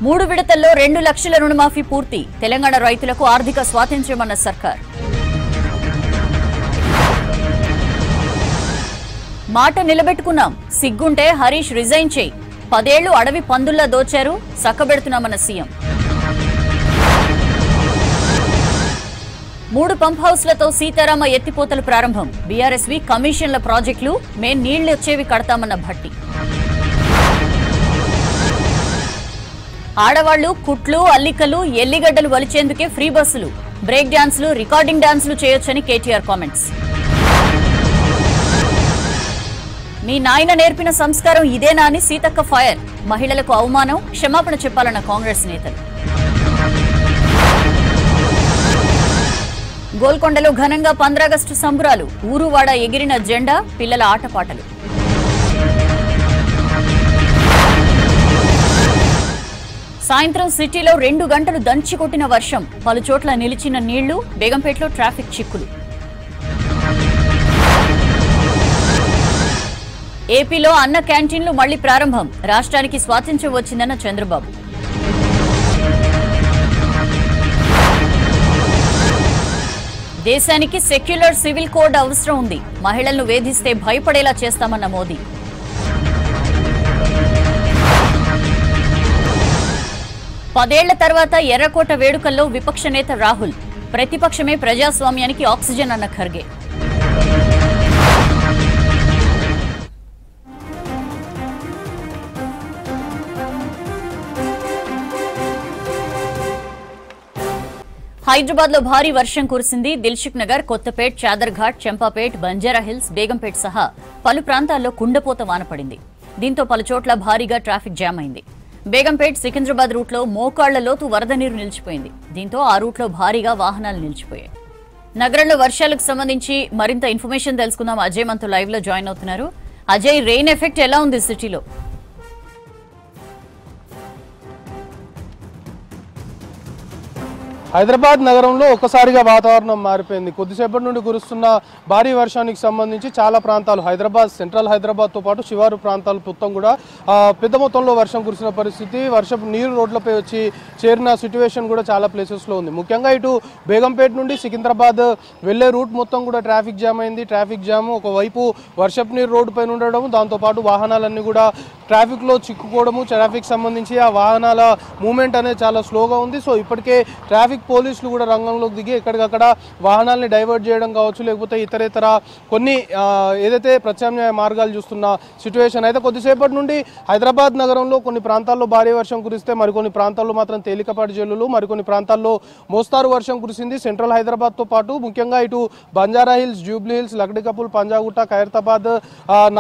3 విడతల్లో 2 లక్షల రుణమాఫీ పూర్తి. తెలంగాణ రైతులకు ఆర్థిక స్వాతంత్ర్యమన్న సర్కార్. మాట నిలబెట్టుకున్నాం. సిగ్గుంటే హరీష్ రిజైన్ చేయి. 10 ఏళ్లు అడవి పందుల్లా దోచారు. సక్కబెడుతున్నామన్న సీఎం. 3 పంప్ హౌస్లతో సీతారామ ఎత్తిపోతలు ప్రారంభం. బీఆర్ఎస్వి కమిషన్ల ప్రాజెక్టులు మే నీళ్లు వచ్చేవి కడతామన్న భట్టి. ఆడవాళ్లు కుట్లు, అల్లికలు, ఎల్లిగడ్డలు వలిచేందుకే ఫ్రీ బస్సులు. బ్రేక్ డాన్సులు, రికార్డింగ్ డాన్సులు చేయొచ్చని కేటీఆర్ కామెంట్స్. మీ నాయన నేర్పిన సంస్కారం ఇదేనా అని సీతక్క ఫైర్. మహిళలకు అవమానం, క్షమాపణ చెప్పాలన్న కాంగ్రెస్ నేతలు. గోల్కొండలో ఘనంగా 15 ఆగస్టు సంబరాలు. ఊరువాడ ఎగిరిన జెండా, పిల్లల ఆటపాటలు. సాయంత్రం సిటీలో 2 గంటలు దంచికొట్టిన వర్షం. పలుచోట్ల నిలిచిన నీళ్లు. బేగంపేటలో ట్రాఫిక్ చిక్కులు. ఏపీలో అన్న క్యాంటీన్లు మళ్లీ ప్రారంభం. రాష్ట్రానికి స్వాతంత్ర్యం వచ్చిందన్న చంద్రబాబు. దేశానికి సెక్యులర్ సివిల్ కోడ్ అవసరం ఉంది. మహిళలను వేధిస్తే భయపడేలా చేస్తామన్న మోదీ. పదేళ్ల తర్వాత ఎర్రకోట వేడుకల్లో విపక్ష నేత రాహుల్. ప్రతిపక్షమే ప్రజాస్వామ్యానికి ఆక్సిజన్ అన్న ఖర్గే. హైదరాబాద్ లో భారీ వర్షం కురిసింది. దిల్సుఖ్ నగర్, కొత్తపేట్, చాదర్ఘాట్, చంపాపేట్, బంజారాహిల్స్, బేగంపేట్ సహా పలు ప్రాంతాల్లో కుండపోత వాన పడింది. దీంతో పలుచోట్ల భారీగా ట్రాఫిక్ జామ్ అయింది. బేగంపేట్ సికింద్రాబాద్ రూట్లో మోకాళ్ల లోతు వరద నీరు నిలిచిపోయింది. దీంతో ఆ రూట్లో భారీగా వాహనాలు నిలిచిపోయాయి. నగరంలో వర్షాలకు సంబంధించి మరింత ఇన్ఫర్మేషన్ తెలుసుకుందాం. అజయ్ మనతో లైవ్ లో జాయిన్ అవుతున్నారు. అజయ్, రెయిన్ ఎఫెక్ట్ ఎలా ఉంది సిటీలో? హైదరాబాద్ నగరంలో ఒక్కసారిగా వాతావరణం మారిపోయింది. కొద్దిసేపటి నుండి కురుస్తున్న భారీ వర్షానికి సంబంధించి చాలా ప్రాంతాలు, హైదరాబాద్, సెంట్రల్ హైదరాబాద్తో పాటు శివారు ప్రాంతాలు మొత్తం కూడా పెద్ద మొత్తంలో వర్షం కురిసిన పరిస్థితి. వర్షపు నీరు రోడ్లపై వచ్చి చేరిన సిట్యువేషన్ కూడా చాలా ప్లేసెస్లో ఉంది. ముఖ్యంగా ఇటు బేగంపేట నుండి సికింద్రాబాద్ వెళ్లే రూట్ మొత్తం కూడా ట్రాఫిక్ జామ్ అయింది. ట్రాఫిక్ జామ్ ఒకవైపు వర్షపు నీరు రోడ్డు పైన ఉండడం, దాంతోపాటు వాహనాలన్నీ కూడా ట్రాఫిక్లో చిక్కుకోవడము, ట్రాఫిక్ సంబంధించి ఆ వాహనాల మూవ్మెంట్ అనేది చాలా స్లోగా ఉంది. సో ఇప్పటికే ట్రాఫిక్ పోలీసులు కూడా రంగంలోకి దిగి ఎక్కడికక్కడ వాహనాలని డైవర్ట్ చేయడం కావచ్చు, లేకపోతే ఇతరేతర కొన్ని ఏదైతే ప్రత్యామ్నాయ మార్గాలు చూస్తున్న సిచ్యువేషన్. అయితే కొద్దిసేపటి నుండి హైదరాబాద్ నగరంలో కొన్ని ప్రాంతాల్లో భారీ వర్షం కురిస్తే మరికొన్ని ప్రాంతాల్లో మాత్రం తేలికపాటి జల్లులు, మరికొన్ని ప్రాంతాల్లో మోస్తారు వర్షం కురిసింది. సెంట్రల్ హైదరాబాద్తో పాటు ముఖ్యంగా ఇటు Banjara hills, jubilee hills, Lakdikapul, Panjagutta, Khairatabad,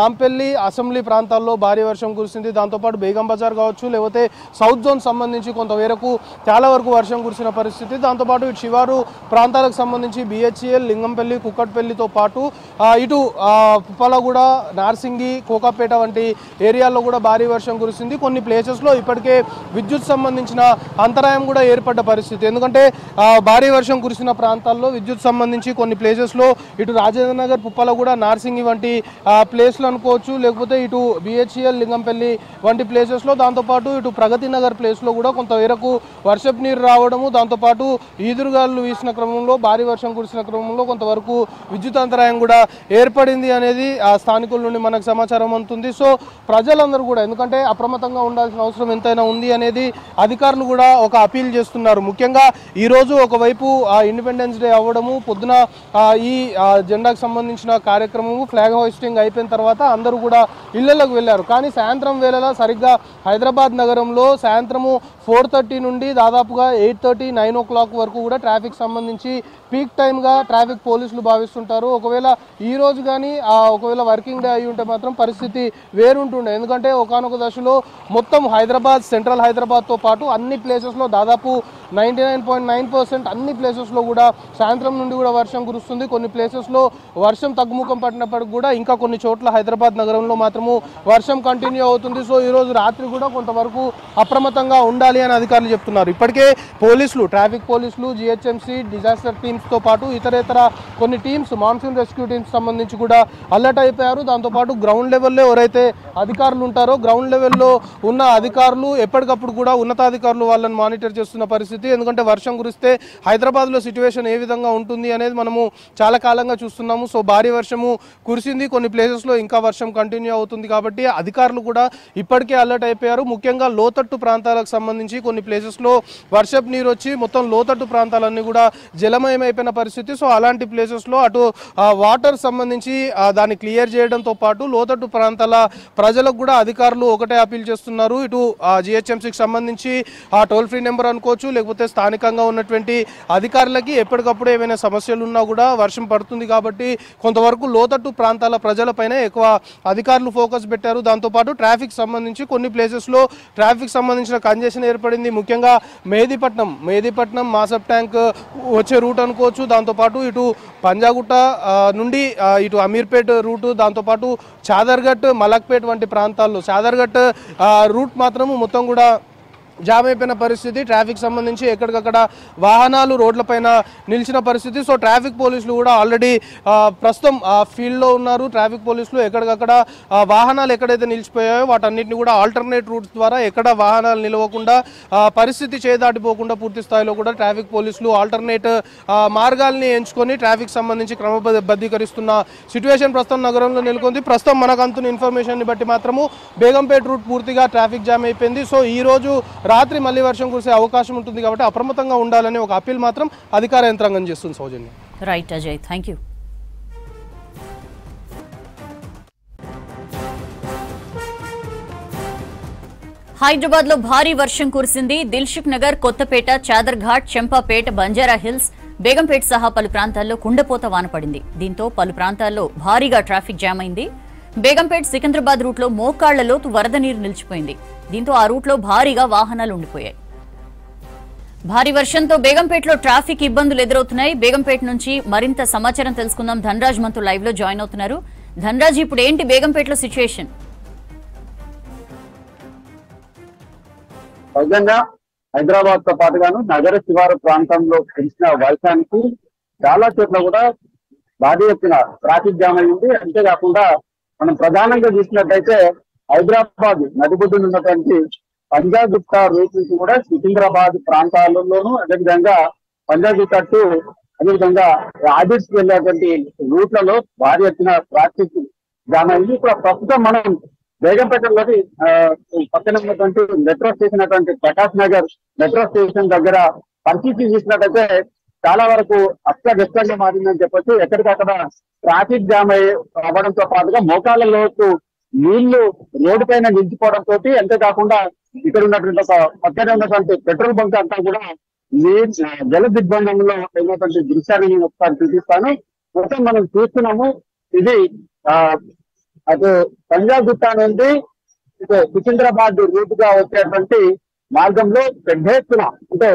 Nampally, assembly ప్రాంతాల్లో భారీ వర్షం కురిసింది. దాంతోపాటు బేగం బజార్ కావచ్చు, లేకపోతే సౌత్ జోన్ సంబంధించి కొంతవరకు చాలా వరకు వర్షం కురిసిన పరిస్థితి. దాంతోపాటు ఇటు శివారు ప్రాంతాలకు సంబంధించి బిహెచ్ఎల్, లింగంపల్లి, కుక్కట్పల్లితో పాటు ఇటు పుప్పలగూడ, నార్సింగి, కోకాపేట వంటి ఏరియాల్లో కూడా భారీ వర్షం కురిసింది. కొన్ని ప్లేసెస్లో ఇప్పటికే విద్యుత్ సంబంధించిన అంతరాయం కూడా ఏర్పడ్డ పరిస్థితి. ఎందుకంటే భారీ వర్షం కురిసిన ప్రాంతాల్లో విద్యుత్ సంబంధించి కొన్ని ప్లేసెస్లో ఇటు రాజేంద్ర నగర్, పుప్పలగూడ, నార్సింగి వంటి ప్లేస్లు అనుకోవచ్చు, లేకపోతే ఇటు బిహెచ్ఎల్, లింగంపల్లి వంటి ప్లేసెస్లో, దాంతోపాటు ఇటు ప్రగతి నగర్ ప్లేస్లో కూడా కొంతవరకు వర్షపు నీరు రావడము, దాంతోపాటు ఈదురుగాలు వీసిన క్రమంలో, భారీ వర్షం కురిసిన క్రమంలో కొంతవరకు విద్యుత్ అంతరాయం కూడా ఏర్పడింది అనేది ఆ స్థానికుల నుండి మనకు సమాచారం అందుతుంది. సో ప్రజలందరూ కూడా, ఎందుకంటే అప్రమత్తంగా ఉండాల్సిన అవసరం ఎంతైనా ఉంది అనేది అధికారులు కూడా ఒక అపీల్ చేస్తున్నారు. ముఖ్యంగా ఈరోజు ఒకవైపు ఇండిపెండెన్స్ డే అవ్వడము, పొద్దున ఈ జెండాకు సంబంధించిన కార్యక్రమము, ఫ్లాగ్ హోయిస్టింగ్ అయిపోయిన తర్వాత అందరూ కూడా ఇళ్లలోకి వెళ్ళారు. కానీ సాయంత్రం వేళలా సరిగ్గా హైదరాబాద్ నగరంలో సాయంత్రము 4:30 నుండి దాదాపుగా 8:30, 9 o'clock వరకు కూడా ట్రాఫిక్ సంబంధించి పీక్ టైమ్గా ట్రాఫిక్ పోలీసులు భావిస్తుంటారు. ఒకవేళ ఈ రోజు కానీ ఒకవేళ వర్కింగ్ డే అయి ఉంటే మాత్రం పరిస్థితి వేరుంటుండే. ఎందుకంటే ఒకానొక దశలో మొత్తం హైదరాబాద్, సెంట్రల్ హైదరాబాద్తో పాటు అన్ని ప్లేసెస్లో దాదాపు 99.9% అన్ని ప్లేసెస్లో కూడా సాయంత్రం నుండి కూడా వర్షం కురుస్తుంది. కొన్ని ప్లేసెస్లో వర్షం తగ్గుముఖం పట్టినప్పటికి కూడా ఇంకా కొన్ని చోట్ల హైదరాబాద్ నగరంలో మాత్రము వర్షం కంటిన్యూ అవుతుంది. సో ఈరోజు రాత్రి కూడా కొంతవరకు అప్రమత్తంగా ఉండాలి అని అధికారులు చెప్తున్నారు. ఇప్పటికే పోలీసులు, ట్రాఫిక్ పోలీసులు, జిహెచ్ఎంసీ, డిజాస్టర్ టీమ్స్ టీమ్స్ తో పాటు ఇతరేతర కొన్ని టీమ్స్ మాన్సూన్ రెస్క్యూ టీమ్స్ సంబంధించి కూడా అలర్ట్ అయిపోయారు. దాంతోపాటు గ్రౌండ్ లెవెల్లో ఎవరైతే అధికారులు ఉంటారో గ్రౌండ్ లెవెల్లో ఉన్న అధికారులు ఎప్పటికప్పుడు కూడా ఉన్నతాధికారులు వాళ్ళని మానిటర్ చేస్తున్న పరిస్థితి. ఎందుకంటే వర్షం కురిస్తే హైదరాబాద్లో సిచ్యువేషన్ ఏ విధంగా ఉంటుంది అనేది మనము చాలా కాలంగా చూస్తున్నాము. సో భారీ వర్షము కురిసింది, కొన్ని ప్లేసెస్లో ఇంకా వర్షం కంటిన్యూ అవుతుంది కాబట్టి అధికారులు కూడా ఇప్పటికే అలర్ట్ అయిపోయారు. ముఖ్యంగా లోతట్టు ప్రాంతాలకు సంబంధించి కొన్ని ప్లేసెస్లో వర్షపు నీరు వచ్చి మొత్తం లోతట్టు ప్రాంతాలన్నీ కూడా జలమయమైపోయిన పరిస్థితి. సో అలాంటి ప్లేసెస్లో అటు వాటర్ సంబంధించి దాన్ని క్లియర్ చేయడంతో పాటు లోతట్టు ప్రాంతాల ప్రజలకు కూడా అధికారులు ఒకటే అపీల్ చేస్తున్నారు. ఇటు జిహెచ్ఎంసీకి సంబంధించి ఆ టోల్ ఫ్రీ నెంబర్ అనుకోవచ్చు, లేకపోతే స్థానికంగా ఉన్నటువంటి అధికారులకి ఎప్పటికప్పుడు ఏమైనా సమస్యలు ఉన్నా కూడా వర్షం పడుతుంది కాబట్టి కొంతవరకు లోతట్టు ప్రాంతాల ప్రజలపైన ఎక్కువ అధికారులు ఫోకస్ పెట్టారు. దాంతోపాటు ట్రాఫిక్ సంబంధించి కొన్ని ప్లేసెస్లో ట్రాఫిక్ సంబంధించిన కంజెషన్ ఏర్పడింది. ముఖ్యంగా మెహదీపట్నం మాసప్ ట్యాంక్ వచ్చే రూట్ అనుకోవచ్చు. దాంతోపాటు ఇటు పంజాగుట్ట నుండి ఇటు అమీర్పేట్ రూటు, దాంతోపాటు చాదర్ఘట్ మలక్పేట్ వంటి ప్రాంతాల్లో చాదర్ఘట్ రూట్ మాత్రము మొత్తం కూడా జామ్ అయిపోయిన పరిస్థితి. ట్రాఫిక్ సంబంధించి ఎక్కడికక్కడ వాహనాలు రోడ్లపైన నిలిచిన పరిస్థితి. సో ట్రాఫిక్ పోలీసులు కూడా ఆల్రెడీ ప్రస్తుతం ఫీల్డ్లో ఉన్నారు. ట్రాఫిక్ పోలీసులు ఎక్కడికక్కడ వాహనాలు ఎక్కడైతే నిలిచిపోయాయో వాటన్నిటిని కూడా ఆల్టర్నేట్ రూట్స్ ద్వారా ఎక్కడ వాహనాలు నిలవకుండా పరిస్థితి చేదాటిపోకుండా పూర్తి స్థాయిలో కూడా ట్రాఫిక్ పోలీసులు ఆల్టర్నేట్ మార్గాల్ని ఎంచుకొని ట్రాఫిక్ సంబంధించి క్రమబద్ధీకరిస్తున్న సిచ్యువేషన్ ప్రస్తుతం నగరంలో నెలకొంది. ప్రస్తుతం మనకు అందుతున్న ఇన్ఫర్మేషన్ని బట్టి మాత్రము బేగంపేట్ రూట్ పూర్తిగా ట్రాఫిక్ జామ్ అయిపోయింది. సో ఈ రోజు రాత్రి మళ్ళీ వర్షం కురిసే అవకాశం ఉంటుంది కాబట్టి అప్రమత్తంగా ఉండాలని ఒక అప్పీల్ మాత్రం అధికార యంత్రాంగం చేస్తుంది. Soujanya. Right Ajay, thank you. Hyderabad లో భారీ వర్షం కురిసింది. దిల్సుఖ్ నగర్, కొత్తపేట, చాదర్ఘాట్, చెంపాపేట్, బంజారా హిల్స్, బేగంపేట్ సహా పలు ప్రాంతాల్లో కుండపోత వాన పడింది. దీంతో పలు ప్రాంతాల్లో భారీగా ట్రాఫిక్ జామ్ అయింది. బేగంపేట్ సికింద్రాబాద్ రూట్లో మోకాళ్ల లోతు వరద నీరు నిలిచిపోయింది. దీంతో ఆ రూట్లో భారీగా వాహనాలు ఉండిపోయాయి. భారీ వర్షంతో బేగంపేటలో ట్రాఫిక్ ఇబ్బందులు ఎదురవుతున్నాయి. బేగంపేట నుంచి మరింత సమాచారం తెలుసుకుందాం. ధనరాజ్ మనతో లైవ్ లో జాయిన్ అవుతున్నారు. ధనరాజ్, ఇప్పుడు ఏంటి బేగంపేటలో సిచ్యువేషన్? సహజంగా హైదరాబాద్ తో పాటుగాను నగర శివారు ప్రాంతంలో కురిసిన వర్షానికి చాలా చోట్ల కూడా భారీ ఎత్తున ట్రాఫిక్ జామ్ అయింది. అంతేకాకుండా మనం ప్రధానంగా చూసినట్టయితే హైదరాబాద్ నడిబొడ్డున ఉన్నటువంటి పంజాగుట్ట రూట్ నుంచి కూడా సికింద్రాబాద్ ప్రాంతాలలోనూ, అదేవిధంగా పంజాగుట్ట టు అదేవిధంగా ఆదిట్స్ వెళ్ళేటువంటి రూట్లలో భారీ ఎత్తున ట్రాఫిక్ జామ్ అయింది. ఇప్పుడు ప్రస్తుతం మనం బేగంపేటలోని పక్కన ఉన్నటువంటి మెట్రో స్టేషన్ అటువంటి ప్రకాష్ నగర్ మెట్రో స్టేషన్ దగ్గర పరిస్థితి చూసినట్టయితే చాలా వరకు అస్తవ్యస్తంగా మారిందని చెప్పొచ్చు. ఎక్కడికక్కడ ట్రాఫిక్ జామ్ అవ్వడంతో పాటుగా మోకాళ్ళ లోతు నీళ్లు రోడ్డు పైన నిలిచిపోవడంతో, అంతేకాకుండా ఇక్కడ ఉన్నటువంటి ఒక పక్కనే ఉన్నటువంటి పెట్రోల్ బంక్ అంతా కూడా జల దిగ్బంధంలో అయినటువంటి దృశ్యాన్ని నేను ఒకసారి చూపిస్తాను. మొత్తం మనం చూస్తున్నాము. ఇది అటు పంజాగుట్ట నుండి సికింద్రాబాద్ రూట్ గా వచ్చేటువంటి మార్గంలో పెద్ద ఎత్తున, అంటే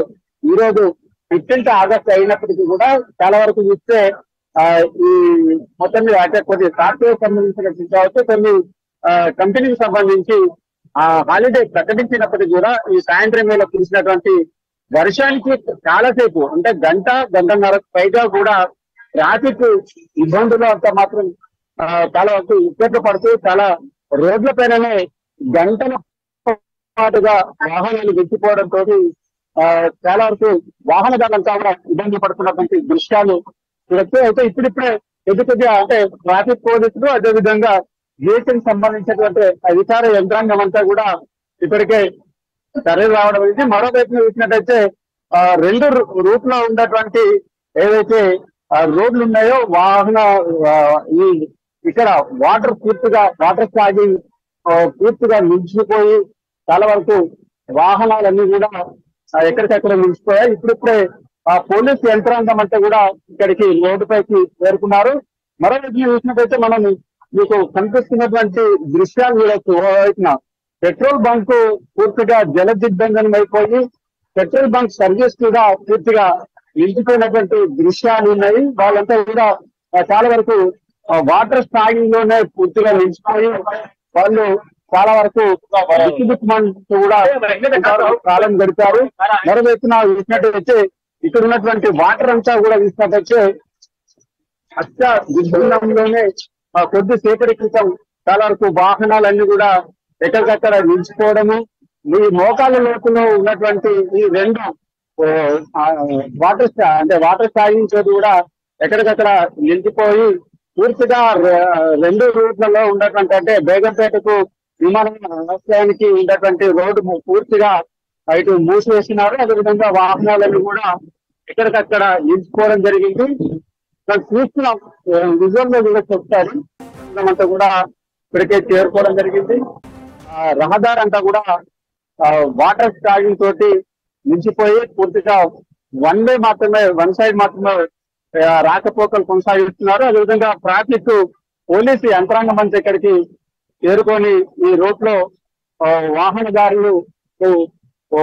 ఈ రోజు 15 ఆగస్టు అయినప్పటికీ కూడా చాలా వరకు చూస్తే ఈ మొత్తం మీద అంటే కొన్ని సాఫ్ట్వేర్ సంబంధించిన కావచ్చు, కొన్ని కంపెనీకి సంబంధించి హాలిడే ప్రకటించినప్పటికీ కూడా ఈ సాయంత్రం వేళ కురిసినటువంటి వర్షానికి చాలాసేపు అంటే గంటన్నర పైగా కూడా ట్రాఫిక్ ఇబ్బందులు అంతా మాత్రం చాలా వరకు ఇబ్బంది పడుతూ చాలా రోడ్ల పైననే గంటల పాటుగా వాహనాలు వెచ్చిపోవడంతో చాలా వరకు వాహనదారులంతా కూడా ఇబ్బంది పడుతున్నటువంటి దృశ్యాలు చూడొచ్చు. అయితే ఇప్పుడిప్పుడే కొద్దిగా అంటే ట్రాఫిక్ పోలీసులు అదేవిధంగా జిహెచ్ఎం సంబంధించినటువంటి అధికార యంత్రాంగం అంతా కూడా ఇప్పటికే తరలి రావడం అనేది. మరోవైపు చూసినట్టయితే 2 రూట్ లో ఉన్నటువంటి ఏవైతే రోడ్లు ఉన్నాయో ఈ ఇక్కడ వాటర్ సాగి పూర్తిగా నిలిచిపోయి చాలా వరకు వాహనాలన్నీ కూడా ఎక్కడికక్కడ నిలిచిపోయాయి. ఇప్పుడిప్పుడే పోలీసు యంత్రాంగం అంతా కూడా ఇక్కడికి రోడ్డుపైకి చేరుకున్నారు. మరోవైపు చూసినట్టయితే మనం మీకు కనిపిస్తున్నటువంటి దృశ్యాలు చూడొచ్చు. ఓవైపున పెట్రోల్ బంక్ పూర్తిగా జల దిగ్బంధనం అయిపోయి పెట్రోల్ బంక్ సర్వీస్ కూడా పూర్తిగా నిలిచిపోయినటువంటి దృశ్యాలు ఉన్నాయి. వాళ్ళంతా కూడా చాలా వరకు వాటర్ స్టాగింగ్ లోనే పూర్తిగా నిలిచిపోయి వాళ్ళు చాలా వరకు కూడా కాలం గడిపారు. మరోవైపున చూసినట్టయితే ఇక్కడ ఉన్నటువంటి వాటర్ అంతా కూడా చూసినట్టయితే అత్య దిగ్బంధంలోనే కొద్దిసేపటి క్రితం చాలా వరకు వాహనాలన్నీ కూడా ఎక్కడికక్కడ నిలిచిపోవడము, ఈ మోకాళ్ళ లోతులో ఉన్నటువంటి ఈ రెండు వాటర్ స్టాగింగ్ చోటు కూడా ఎక్కడికక్కడ నిలిచిపోయి పూర్తిగా రెండు రూట్లలో ఉన్నటువంటి అంటే బేగంపేటకు విమానాశ్రయానికి ఉన్నటువంటి రోడ్డు పూర్తిగా ఇటు మూసివేసినారు. అదేవిధంగా వాహనాలను కూడా ఎక్కడికక్కడ నిలిచిపోవడం జరిగింది. చూస్తున్నాం విజువల్ లో కూడా చెప్తారు అంతా కూడా ఇప్పటికే చేరుకోవడం జరిగింది. రహదారి అంతా కూడా వాటర్ స్టాగింగ్ తోటి నిలిచిపోయి పూర్తిగా వన్ సైడ్ మాత్రమే రాకపోకలు కొనసాగిస్తున్నారు. అదేవిధంగా ట్రాఫిక్ పోలీసు యంత్రాంగం అంతా ఇక్కడికి చేరుకొని ఈ రోడ్ లో వాహనదారులు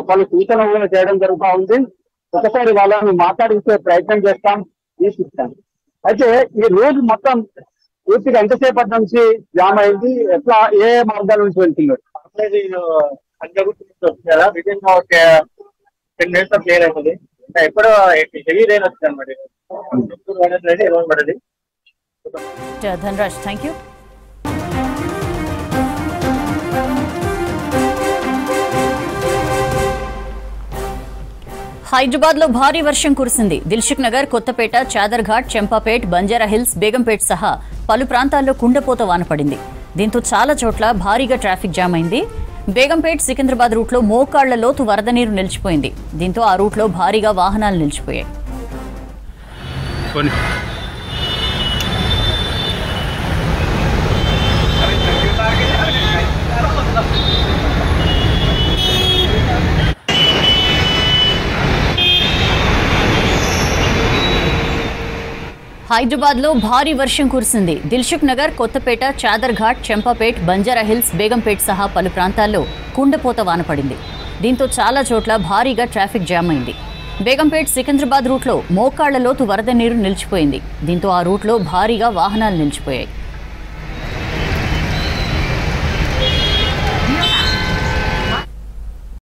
పలు సూచనలు కూడా చేయడం జరుగుతూ ఉంది. ఒకసారి వాళ్ళని మాట్లాడించే ప్రయత్నం చేస్తాం, తీసుకుంటాం. అయితే ఈ రోడ్ మొత్తం పూర్తిగా ఎంతసేపటి నుంచి జామ్ అయింది, ఎట్లా ఏ మార్గాల నుంచి వెళ్తున్నారు? కదా విదిన్ ఒక 10 minutes క్లియర్ అవుతుంది. ఎప్పుడు హెవీ రైన్ వస్తుంది అనమాట. పడుతుంది. Dhanraj, thank you. హైదరాబాద్ లో భారీ వర్షం కురిసింది. దిల్సుఖ్ నగర్, కొత్తపేట, చాదర్ఘాట్, చెంపాపేట్, బంజారా హిల్స్, బేగంపేట్ సహా పలు ప్రాంతాల్లో కుండపోత వాన పడింది. దీంతో చాలా చోట్ల భారీగా ట్రాఫిక్ జామ్ అయింది. బేగంపేట్ సికింద్రాబాద్ రూట్లో మోకాళ్ల లోతు వరద నీరు నిలిచిపోయింది. దీంతో ఆ రూట్లో భారీగా వాహనాలు నిలిచిపోయాయి. హైదరాబాద్ లో భారీ వర్షం కురిసింది. దిల్సుఖ్ నగర్, కొత్తపేట, చాదర్ఘాట్, చెంపాపేట్, బంజారా హిల్స్, బేగంపేట్ సహా పలు ప్రాంతాల్లో కుండపోత వాన పడింది. దీంతో చాలా చోట్ల భారీగా ట్రాఫిక్ జామ్ అయింది. బేగంపేట్ సికింద్రాబాద్ రూట్లో మోకాళ్ల లోతు వరద నీరు నిలిచిపోయింది. దీంతో ఆ రూట్లో భారీగా వాహనాలు నిలిచిపోయాయి.